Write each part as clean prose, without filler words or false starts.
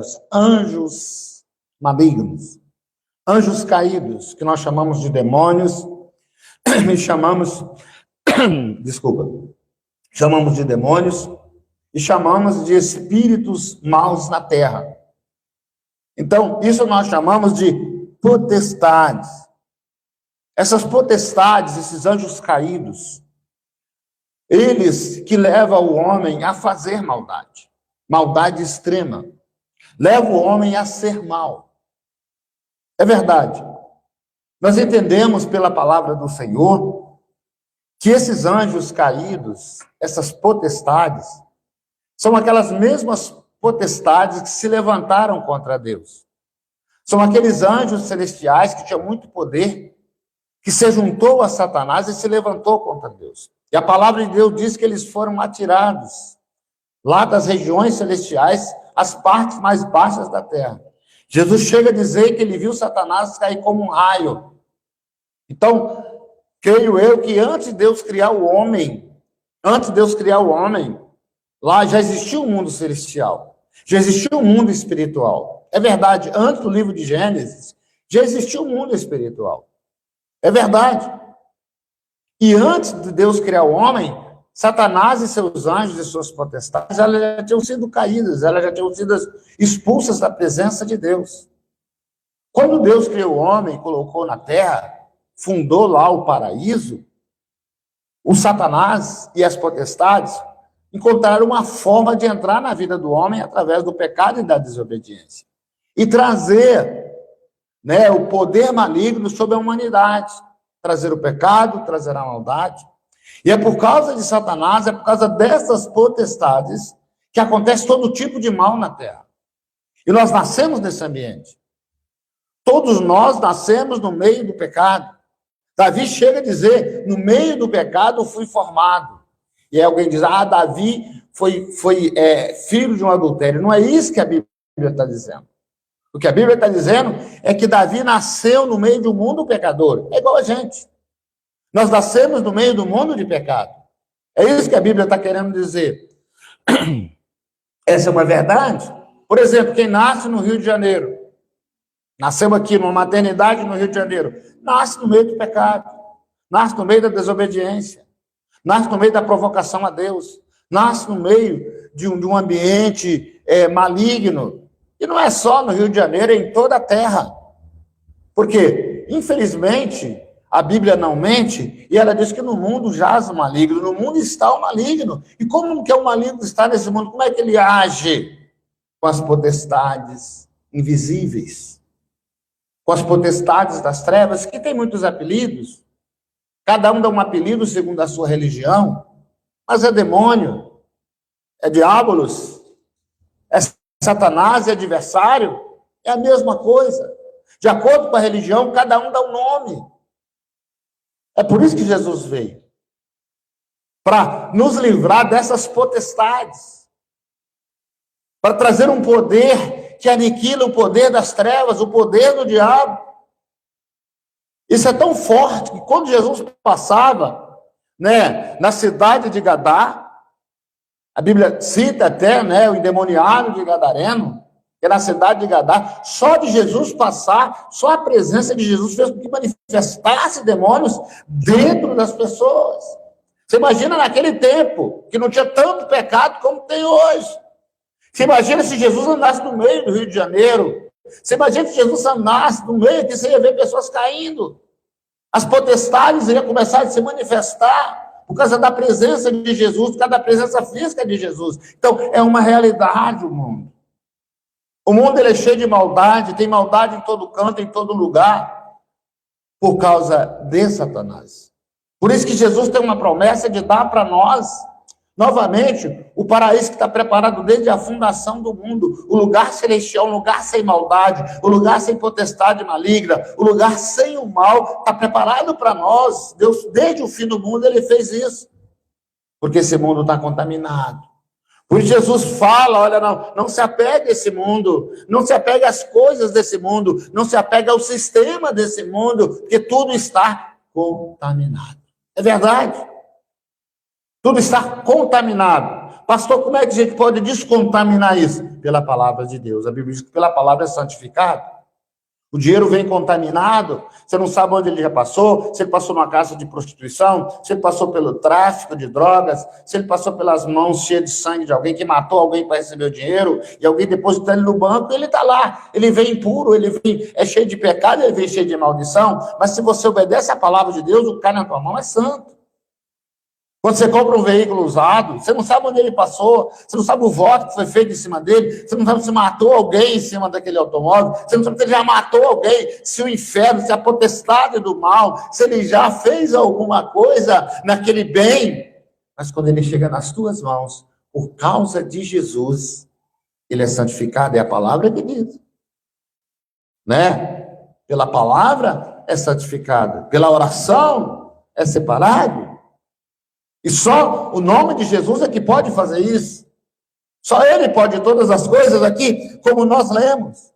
trevas, anjos malignos, anjos caídos, que nós chamamos de demônios, e chamamos de demônios, e chamamos de espíritos maus na terra. Então, isso nós chamamos de potestades. Essas potestades, esses anjos caídos, eles que levam o homem a fazer maldade, maldade extrema, levam o homem a ser mal. É verdade. Nós entendemos pela palavra do Senhor que esses anjos caídos, essas potestades, são aquelas mesmas potestades que se levantaram contra Deus. São aqueles anjos celestiais que tinham muito poder, que se juntou a Satanás e se levantou contra Deus. E a palavra de Deus diz que eles foram atirados lá das regiões celestiais, às partes mais baixas da terra. Jesus chega a dizer que ele viu Satanás cair como um raio. Então, creio eu que antes de Deus criar o homem, lá já existia um mundo celestial, já existia um mundo espiritual. É verdade, antes do livro de Gênesis, já existia um mundo espiritual. É verdade. E antes de Deus criar o homem, Satanás e seus anjos e suas potestades, elas já tinham sido caídas, elas já tinham sido expulsas da presença de Deus. Quando Deus criou o homem, colocou na terra, fundou lá o paraíso, o Satanás e as potestades encontraram uma forma de entrar na vida do homem através do pecado e da desobediência. E trazer, o poder maligno sobre a humanidade. Trazer o pecado, trazer a maldade. E é por causa de Satanás, é por causa dessas potestades que acontece todo tipo de mal na terra. E nós nascemos nesse ambiente. Todos nós nascemos no meio do pecado. Davi chega a dizer, no meio do pecado fui formado. E aí alguém diz, Davi foi filho de um adultério. Não é isso que a Bíblia está dizendo. O que a Bíblia está dizendo é que Davi nasceu no meio de um mundo pecador. É igual a gente. Nós nascemos no meio do mundo de pecado. É isso que a Bíblia está querendo dizer. Essa é uma verdade. Por exemplo, quem nasce no Rio de Janeiro, nasceu aqui numa maternidade no Rio de Janeiro, nasce no meio do pecado, nasce no meio da desobediência, nasce no meio da provocação a Deus, nasce no meio de um ambiente maligno. E não é só no Rio de Janeiro, é em toda a terra. Porque, infelizmente, a Bíblia não mente, e ela diz que no mundo jaz o maligno, no mundo está o maligno. E como que o maligno está nesse mundo? Como é que ele age? Com as potestades invisíveis, com as potestades das trevas, que tem muitos apelidos. Cada um dá um apelido segundo a sua religião, mas é demônio, é diabolos, é Satanás, é adversário, é a mesma coisa. De acordo com a religião, cada um dá um nome. É por isso que Jesus veio. Para nos livrar dessas potestades. Para trazer um poder que aniquila o poder das trevas, o poder do diabo. Isso é tão forte que quando Jesus passava, na cidade de Gadá, a Bíblia cita até, o endemoniado de Gadareno, que é na cidade de Gadá, só de Jesus passar, só a presença de Jesus fez com que manifestasse demônios dentro das pessoas. Você imagina naquele tempo, que não tinha tanto pecado como tem hoje. Você imagina se Jesus andasse no meio do Rio de Janeiro. Você imagina se Jesus andasse no meio, que você ia ver pessoas caindo. As potestades iam começar a se manifestar por causa da presença de Jesus, por causa da presença física de Jesus. Então, é uma realidade o mundo. O mundo ele é cheio de maldade, tem maldade em todo canto, em todo lugar, por causa de Satanás. Por isso que Jesus tem uma promessa de dar para nós, novamente, o paraíso que está preparado desde a fundação do mundo, o lugar celestial, um lugar sem maldade, o lugar sem potestade maligna, o lugar sem o mal, está preparado para nós. Deus, desde o fim do mundo, ele fez isso, porque esse mundo está contaminado. Por isso Jesus fala, olha, não se apegue a esse mundo, não se apegue às coisas desse mundo, não se apegue ao sistema desse mundo, porque tudo está contaminado. É verdade. Tudo está contaminado. Pastor, como é que a gente pode descontaminar isso? Pela palavra de Deus. A Bíblia diz que pela palavra é santificado. O dinheiro vem contaminado, você não sabe onde ele já passou, se ele passou numa casa de prostituição, se ele passou pelo tráfico de drogas, se ele passou pelas mãos cheias de sangue de alguém que matou alguém para receber o dinheiro, e alguém depositou ele no banco, ele está lá, ele vem impuro, ele vem, é cheio de pecado, ele vem cheio de maldição, mas se você obedece à palavra de Deus, o cara na tua mão é santo. Quando você compra um veículo usado, você não sabe onde ele passou, você não sabe o voto que foi feito em cima dele, você não sabe se matou alguém em cima daquele automóvel, você não sabe se ele já matou alguém, se o inferno, se a potestade do mal, se ele já fez alguma coisa naquele bem. Mas quando ele chega nas tuas mãos, por causa de Jesus, ele é santificado, é a palavra que diz. Né? Pela palavra é santificado, pela oração é separado. E só o nome de Jesus é que pode fazer isso. Só ele pode todas as coisas aqui, como nós lemos.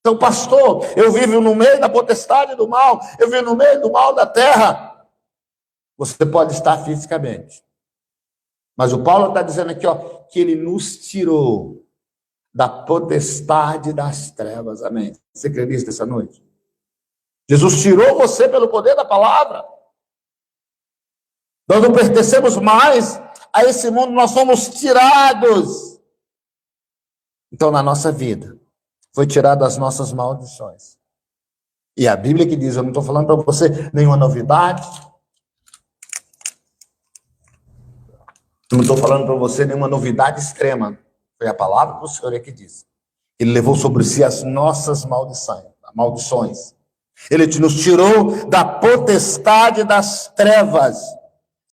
Então, pastor, eu vivo no meio da potestade do mal, eu vivo no meio do mal da terra. Você pode estar fisicamente. Mas o Paulo está dizendo aqui, ó, que ele nos tirou da potestade das trevas. Amém. Você crê nisso essa noite? Jesus tirou você pelo poder da palavra. Nós não pertencemos mais a esse mundo, nós somos tirados. Então, na nossa vida, foi tirado as nossas maldições. E a Bíblia que diz, eu não estou falando para você nenhuma novidade. Eu não estou falando para você nenhuma novidade extrema. Foi a palavra do Senhor que diz. Ele levou sobre si as nossas maldições. Ele nos tirou da potestade das trevas.